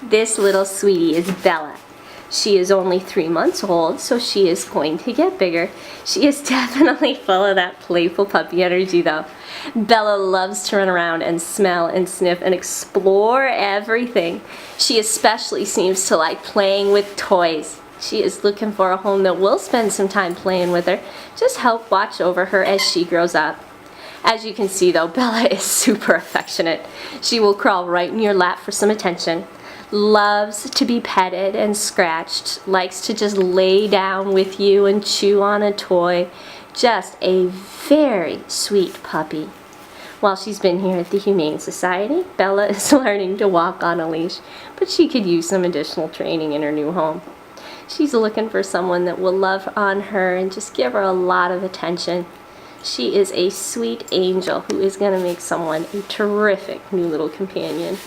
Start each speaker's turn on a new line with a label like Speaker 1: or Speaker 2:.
Speaker 1: This little sweetie is Bella. She is only 3 months old, so she is going to get bigger. She is definitely full of that playful puppy energy though. Bella loves to run around and smell and sniff and explore everything. She especially seems to like playing with toys. She is looking for a home that will spend some time playing with her. Just help watch over her as she grows up. As you can see though, Bella is super affectionate. She will crawl right in your lap for some attention. Loves to be petted and scratched, likes to just lay down with you and chew on a toy. Just a very sweet puppy. While she's been here at the Humane Society, Bella is learning to walk on a leash, but she could use some additional training in her new home. She's looking for someone that will love on her and just give her a lot of attention. She is a sweet angel who is going to make someone a terrific new little companion.